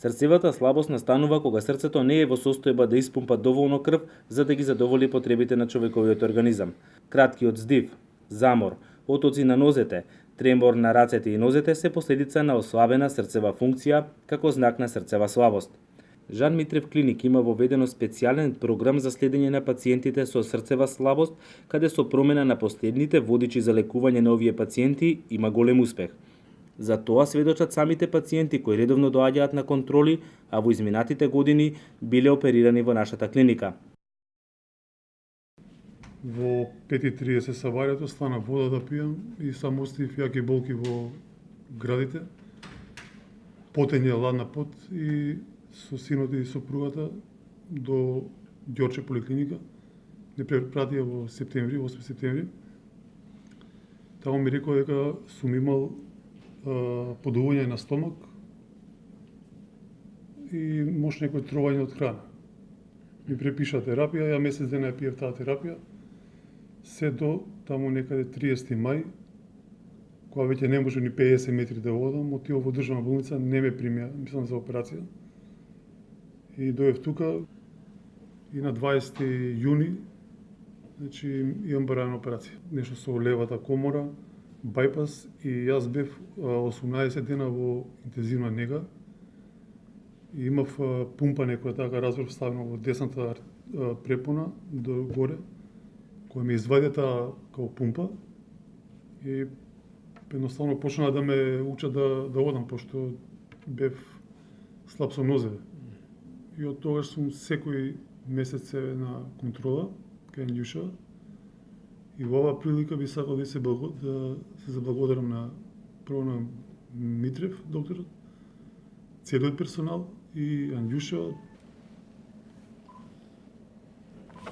Срцевата слабост настанува кога срцето не е во состојба да испумпа доволно крв за да ги задоволи потребите на човековиот организам. Краткиот здив, замор, отоци на нозете, тремор на рацете и нозете се последица на ослабена срцева функција како знак на срцева слабост. Жан Митрев клиник има воведено специјален програм за следење на пациентите со срцева слабост, каде со промена на последните водичи за лекување на овие пациенти има голем успех. За тоа сведочат самите пациенти кои редовно доаѓаат на контроли, а во изминатите години биле оперирани во нашата клиника. Во 5:30 сабајето стана вода да пијам и само оставив јаки болки во градите. Потење ладна пот и со синот и сопругата до Ѓорче поликлиника. Не препратија во септември, 8 септември. Таму ми рекоа дека сум имал подување на стомак и може некој тровање од храна. Ми препиша терапија, ја месец дена ја пиев таа терапија, се до таму некаде 30 мај, кога веќе не може ни 50 метри да одам, отидов во државна болница, не ме примија, мислам за операција. И дојдов тука и на 20 јуни, значи имам барана операција. Нешто со левата комора, бајпас и јас бев 18 дена во интензивна нега. И имав пумпа некоја така разрив ставено во десната препона до горе, која ме извади таа као пумпа и едноставно почна да ме учат да одам, пошто бев слаб со нозеве. И од тогаш сум секој месец на контрола кај Андјуша. И во оваа прилика би сакал да се заблагодарам на прво на Митрев, докторот, целиот персонал и Андјуша.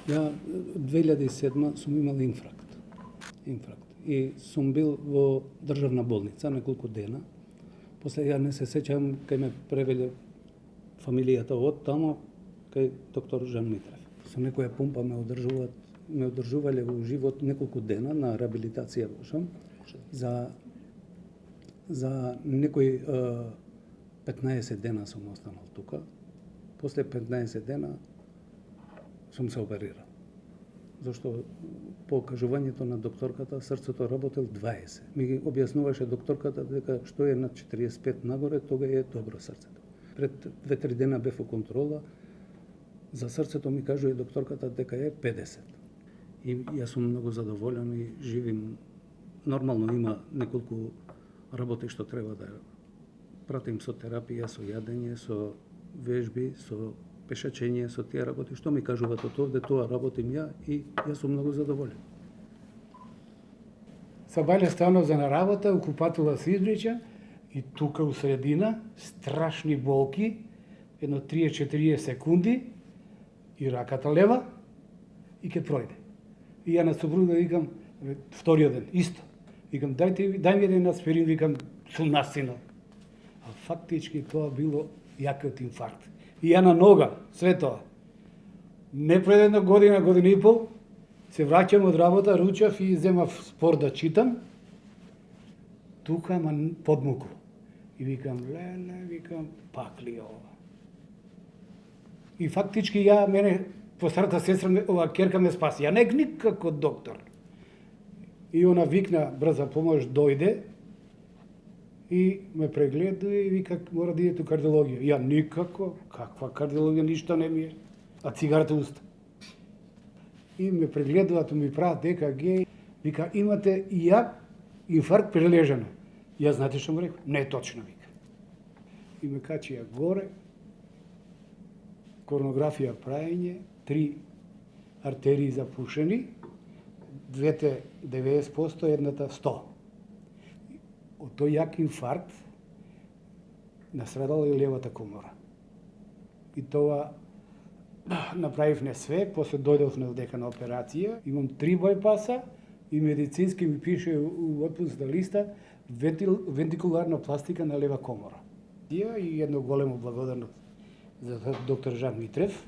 Ја 2007 сум имал инфракт. И сум бил во државна болница неколку дена. После ја не се сеќавам кај ме превеле фамилијата од тамо кај доктор Жан Митрев. Со некоја пумпа ме одржувале во живот неколку дена на реабилитација бошам за некои 15 дена сум останал тука. После 15 дена сум се оперирал. Зашто по кажувањето на докторката срцето работел 20. Ми ги објаснуваше докторката дека што е над 45 нагоре, тога е добро срцето. Пред 2-3 дена бев во контрола, за срцето ми кажува докторката дека е 50. И јас сум многу задоволен и живим. Нормално има неколку работи што треба да пратим со терапија, со јадење, со вежби, со пешачење, со тие работи. Што ми кажуваат од овде, тоа работим ја и јас сум многу задоволен. Сабајле станов за на работа, окупатула се излеча и тука у средина страшни болки, едно 30-40 секунди и раката лева и ке пројде. И ја на сопруга викам, вториот ден, исто. Викам, дај ми еден аспирин, викам, сум настинал. А фактички тоа било јакиот инфаркт. И ја на нога, све тоа. Не пред една година, година и пол, се враќам од работа, ручав и земав спор да читам. Тука ма подмукло. И викам, викам, пак ли ова? И фактички мене постарата сестра, ова керка ме спаси. Ја не никако доктор. И она викна, брза помош, дојде и ме прегледа и вика, мора да идете у кардиологија. Ја никако, каква кардиологија, ништо не ми е. А цигарата уста. И ме прегледуваат, ми прават ЕКГ, вика, имате и ја инфаркт прележано. Ја знаете што му реков? Не е точно, вика. И ме качи ја горе, коронографија праење, 3 артерии запушени, двете 90%, едната 100%. Од тој јак инфаркт настрадала и левата комора. И тоа направивме све, после дојдовме дека на операција, имам 3 бојпаса и медицински ми пише у отпусната листа вентикуларна пластика на лева комора. И едно големо благодарност за доктор Жан Митрев,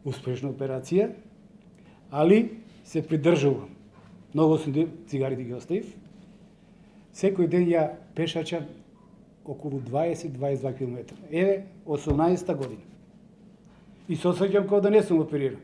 успешна операција, али се придржувам. Многу сум цигарите ги оставив. Секој ден ја пешачам околу 20-22 км. Еве, 18-та година. И се осеќам како да не сум опериран.